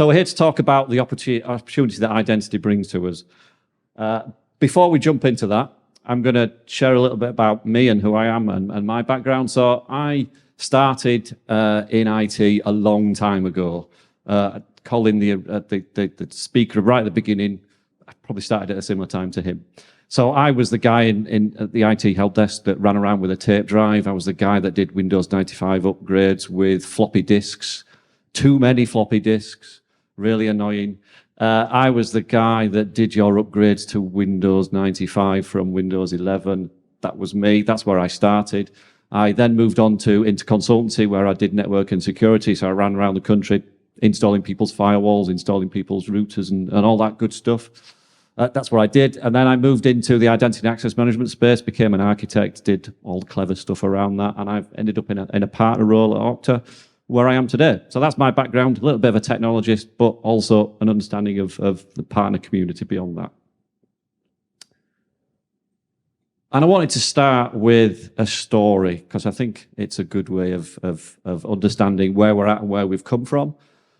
So we're here to talk about the opportunity that identity brings to us. Before we jump into that, I'm going to share a little bit about me and who I am and my background. So I started in IT a long time ago. Colin, the speaker right at the beginning, I probably started at a similar time to him. So I was the guy at the IT help desk that ran around with a tape drive. I was the guy that did Windows 95 upgrades with floppy disks, too many floppy disks, really annoying. I was the guy that did your upgrades to Windows 95 from Windows 11. That was me. That's where I started. I then moved on into consultancy where I did network and security. So I ran around the country installing people's firewalls, installing people's routers and all that good stuff. That's what I did. And then I moved into the identity and access management space, became an architect, did all the clever stuff around that. And I've ended up in a partner role at Okta, where I am today. So that's my background, a little bit of a technologist, but also an understanding of the partner community beyond that. And I wanted to start with a story, because I think it's a good way of understanding where we're at and where we've come from.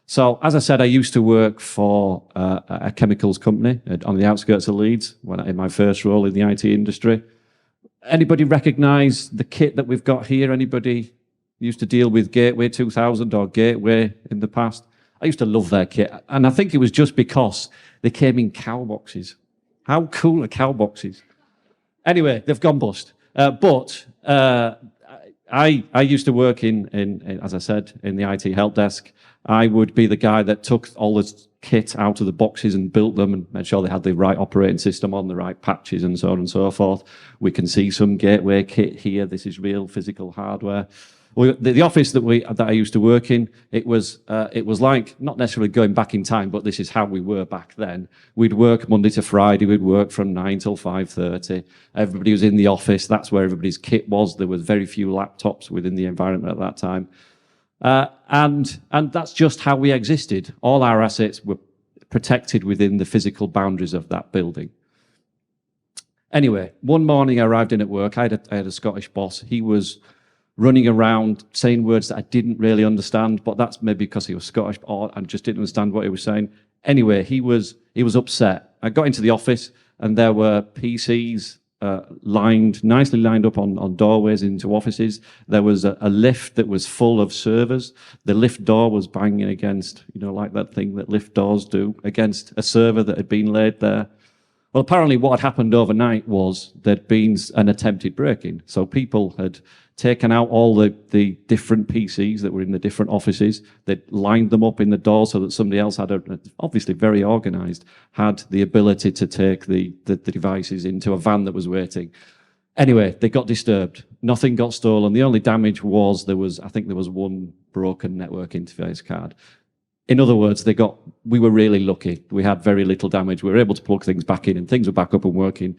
So, as I said, I used to work for a chemicals company on the outskirts of Leeds in my first role in the IT industry. Anybody recognise the kit that we've got here? Anybody used to deal with Gateway 2000 or Gateway in the past? I used to love their kit, and I think it was just because they came in cow boxes. How cool are cow boxes? Anyway, they've gone bust. But I used to work in, as I said, in the IT help desk. I would be the guy that took all this kit out of the boxes and built them and made sure they had the right operating system on, the right patches and so on and so forth. We can see some Gateway kit here. This is real physical hardware. The office that I used to work in, it was like, not necessarily going back in time, but this is how we were back then. We'd work Monday to Friday. We'd work from 9 till 5:30. Everybody was in the office. That's where everybody's kit was. There was very few laptops within the environment at that time. And that's just how we existed. All our assets were protected within the physical boundaries of that building. Anyway, one morning I arrived in at work. I had a Scottish boss. He was running around saying words that I didn't really understand, but that's maybe because he was Scottish and just didn't understand what he was saying. Anyway, he was upset. I got into the office and there were PCs nicely lined up on doorways into offices. There was a lift that was full of servers. The lift door was banging against, like that thing that lift doors do, against a server that had been laid there. Well, apparently what had happened overnight was there'd been an attempted break-in. So people had taken out all the different PCs that were in the different offices. They'd lined them up in the door so that somebody else obviously very organized, had the ability to take the devices into a van that was waiting. Anyway, they got disturbed. Nothing got stolen. The only damage was I think there was one broken network interface card. In other words, we were really lucky. We had very little damage. We were able to plug things back in and things were back up and working.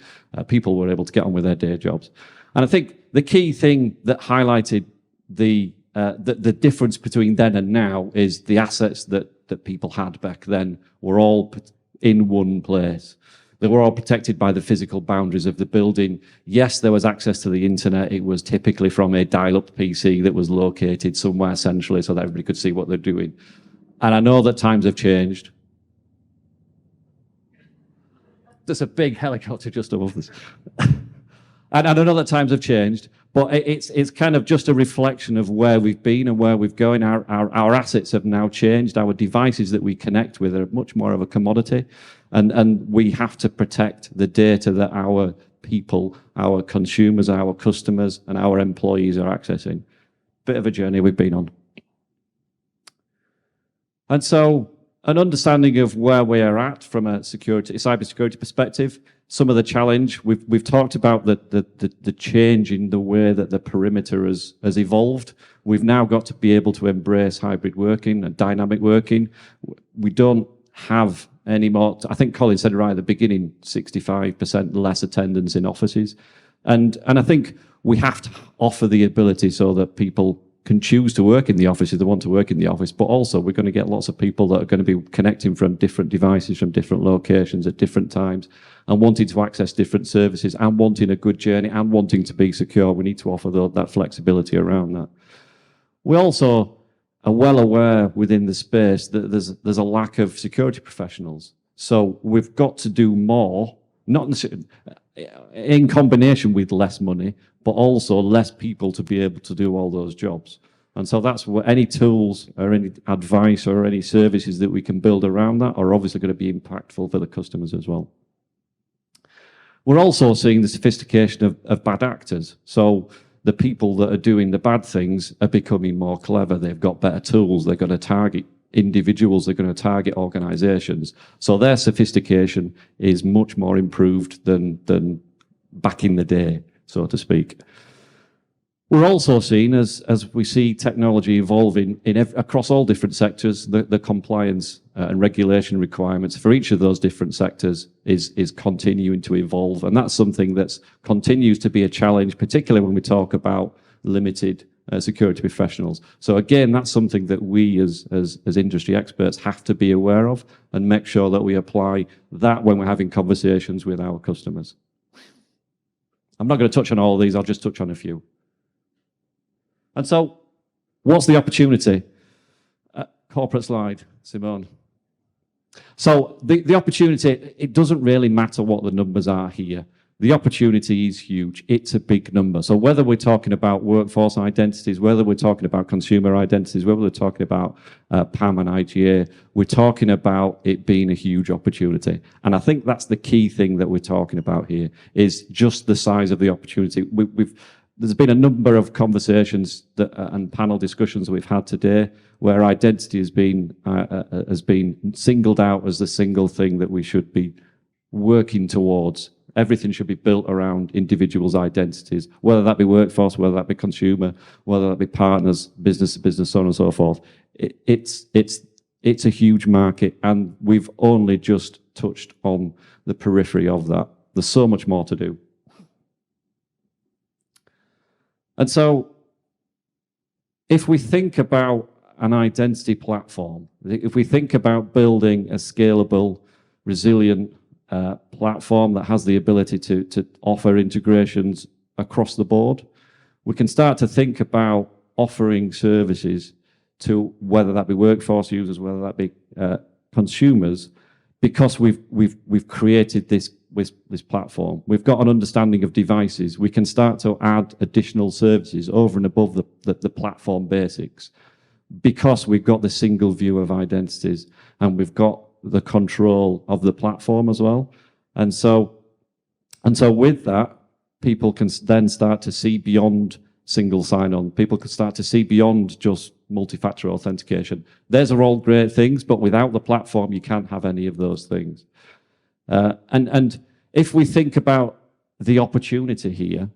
People were able to get on with their day jobs. And I think the key thing that highlighted the difference between then and now is the assets that people had back then were all in one place. They were all protected by the physical boundaries of the building. Yes, there was access to the internet. It was typically from a dial-up PC that was located somewhere centrally so that everybody could see what they're doing. And I know that times have changed. There's a big helicopter just above this. And I know that times have changed, but it's kind of just a reflection of where we've been and where we're going. Our assets have now changed. Our devices that we connect with are much more of a commodity. And we have to protect the data that our people, our consumers, our customers, and our employees are accessing. Bit of a journey we've been on. And so an understanding of where we are at from a cybersecurity perspective, some of the challenge, we've talked about the change in the way that the perimeter has evolved. We've now got to be able to embrace hybrid working and dynamic working. We don't have any more, I think Colin said right at the beginning, 65% less attendance in offices. And I think we have to offer the ability so that people can choose to work in the office if they want to work in the office, but also we're going to get lots of people that are going to be connecting from different devices, from different locations at different times, and wanting to access different services, and wanting a good journey, and wanting to be secure. We need to offer that flexibility around that. We also are well aware within the space that there's a lack of security professionals. So we've got to do more, not necessarily in combination with less money, but also less people to be able to do all those jobs. And so that's what any tools or any advice or any services that we can build around that are obviously going to be impactful for the customers as well. We're also seeing the sophistication of bad actors. So the people that are doing the bad things are becoming more clever. They've got better tools. They're going to target individuals. They're going to target organizations. So their sophistication is much more improved than back in the day, so to speak. We're also seeing, as we see technology evolving across all different sectors, the compliance and regulation requirements for each of those different sectors is continuing to evolve. And that's something that continues to be a challenge, particularly when we talk about limited security professionals. So again, that's something that we as industry experts have to be aware of and make sure that we apply that when we're having conversations with our customers. I'm not going to touch on all of these, I'll just touch on a few. And so, what's the opportunity? Corporate slide, Simone. So, the opportunity, it doesn't really matter what the numbers are here. The opportunity is huge. It's a big number. So, whether we're talking about workforce identities, whether we're talking about consumer identities, whether we're talking about PAM and IGA, we're talking about it being a huge opportunity. And I think that's the key thing that we're talking about here, is just the size of the opportunity. There's been a number of conversations and panel discussions we've had today where identity has been singled out as the single thing that we should be working towards. Everything should be built around individuals' identities, whether that be workforce, whether that be consumer, whether that be partners, business to business, so on and so forth. It's a huge market, and we've only just touched on the periphery of that. There's so much more to do. And so, if we think about an identity platform, if we think about building a scalable, resilient platform that has the ability to offer integrations across the board, we can start to think about offering services to whether that be workforce users, whether that be consumers, because we've created this platform. We've got an understanding of devices. We can start to add additional services over and above the platform basics because we've got the single view of identities and we've got the control of the platform as well. And so with that, people can then start to see beyond single sign-on. People can start to see beyond just multi-factor authentication. Those are all great things, but without the platform, you can't have any of those things. And if we think about the opportunity here,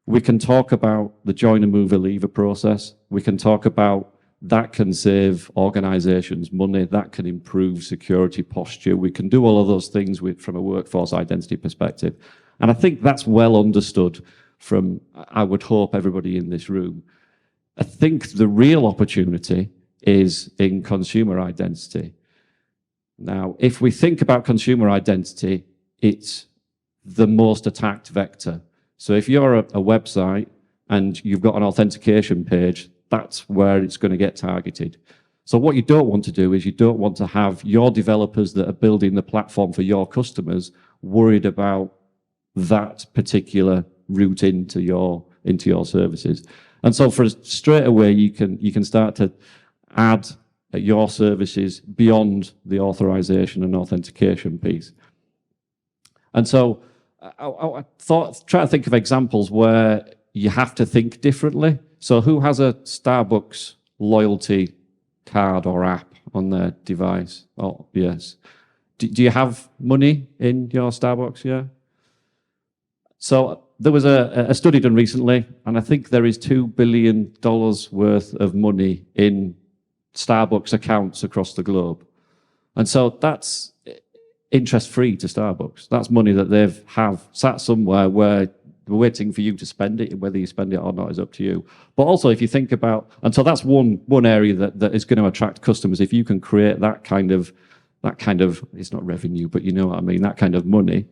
we can talk about the joiner, mover, leaver process. We can talk about that can save organizations money, that can improve security posture. We can do all of those things from a workforce identity perspective. And I think that's well understood from, I would hope, everybody in this room. I think the real opportunity is in consumer identity. Now, if we think about consumer identity, it's the most attacked vector. So if you're a website and you've got an authentication page, that's where it's going to get targeted. So what you don't want to do is you don't want to have your developers that are building the platform for your customers worried about that particular route into your services. And so for straight away, you can start to add your services beyond the authorization and authentication piece. And so I try to think of examples where you have to think differently. So who has a Starbucks loyalty card or app on their device? Oh, yes. Do you have money in your Starbucks? Yeah. So there was a study done recently, and I think there is $2 billion worth of money in Starbucks accounts across the globe. And so that's interest-free to Starbucks. That's money that they've sat somewhere where we're waiting for you to spend it. Whether you spend it or not is up to you. But also, if you think about, and so that's one area that is going to attract customers. If you can create that kind of, it's not revenue, but you know what I mean, that kind of money,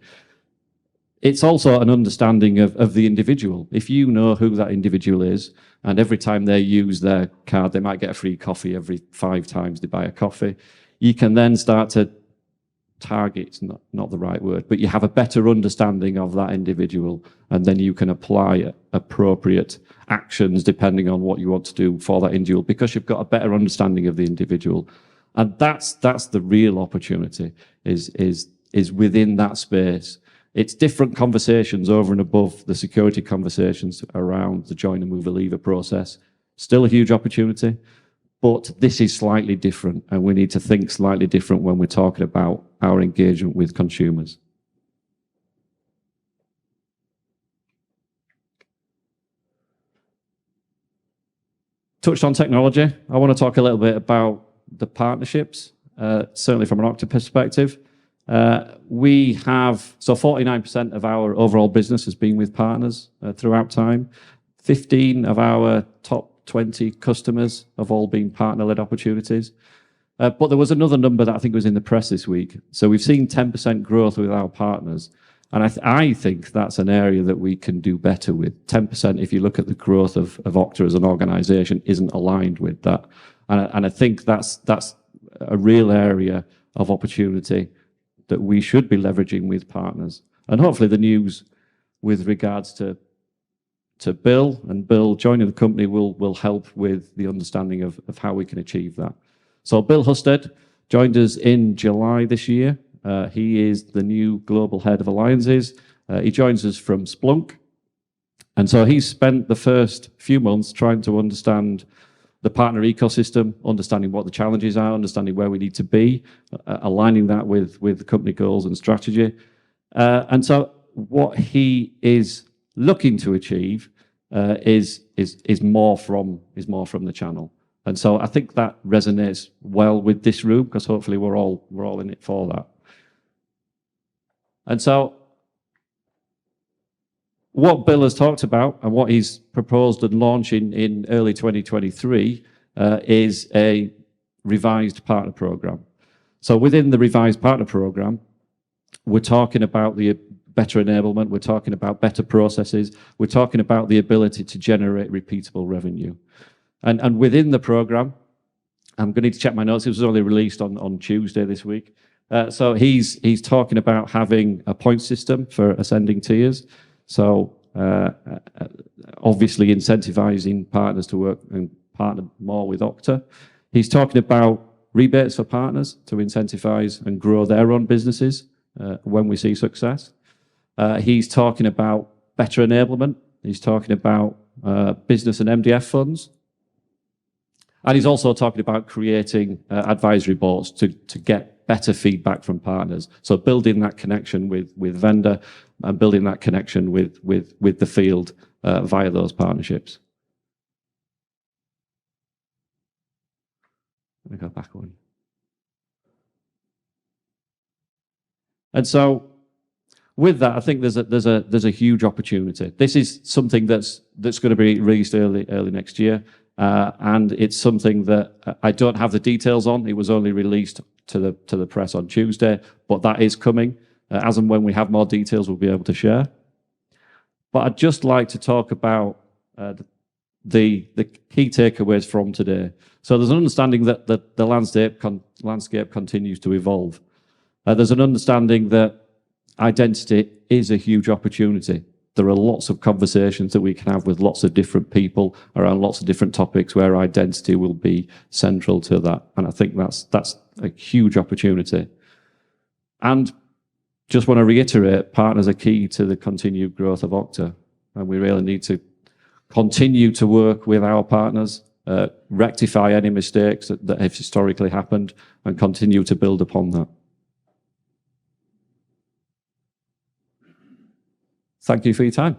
it's also an understanding of the individual. If you know who that individual is, and every time they use their card, they might get a free coffee every 5 times they buy a coffee, you can then start to target, it's not the right word, but you have a better understanding of that individual, and then you can apply appropriate actions depending on what you want to do for that individual, because you've got a better understanding of the individual. And that's the real opportunity, is within that space. It's different conversations over and above the security conversations around the join and move a lever process. Still a huge opportunity, but this is slightly different, and we need to think slightly different when we're talking about our engagement with consumers. Touched on technology. I want to talk a little bit about the partnerships, certainly from an Okta perspective. We have, so 49% of our overall business has been with partners throughout time. 15 of our top 20 customers have all been partner-led opportunities. But there was another number that I think was in the press this week. So we've seen 10% growth with our partners. And I think that's an area that we can do better with. 10%, if you look at the growth of Okta as an organization, isn't aligned with that. And I think that's a real area of opportunity that we should be leveraging with partners. And hopefully the news with regards to Bill and Bill joining the company will help with the understanding of how we can achieve that. So Bill Husted joined us in July this year. He is the new global head of alliances. He joins us from Splunk. And so he's spent the first few months trying to understand the partner ecosystem, understanding what the challenges are, understanding where we need to be, aligning that with the company goals and strategy. And so what he is looking to achieve is more from the channel. And so I think that resonates well with this room, because hopefully we're all in it for that. And so what Bill has talked about and what he's proposed and launching in early 2023 is a revised partner program. So within the revised partner program, we're talking about the better enablement, we're talking about better processes, we're talking about the ability to generate repeatable revenue. And within the program, I'm going to need to check my notes, it was only released on Tuesday this week. So he's talking about having a point system for ascending tiers. So obviously incentivizing partners to work and partner more with Okta. He's talking about rebates for partners to incentivize and grow their own businesses when we see success. He's talking about better enablement. He's talking about business and MDF funds. And he's also talking about creating advisory boards to get better feedback from partners. So building that connection with vendor and building that connection with the field via those partnerships. Let me go back one. And so with that, I think there's a huge opportunity. This is something that's going to be released early next year. And it's something that I don't have the details on. It was only released to the press on Tuesday, but that is coming. As and when we have more details, we'll be able to share. But I'd just like to talk about the key takeaways from today. So there's an understanding that the landscape continues to evolve. There's an understanding that identity is a huge opportunity. There are lots of conversations that we can have with lots of different people around lots of different topics where identity will be central to that. And I think that's a huge opportunity. And just want to reiterate, partners are key to the continued growth of Okta. And we really need to continue to work with our partners, rectify any mistakes that have historically happened, and continue to build upon that. Thank you for your time.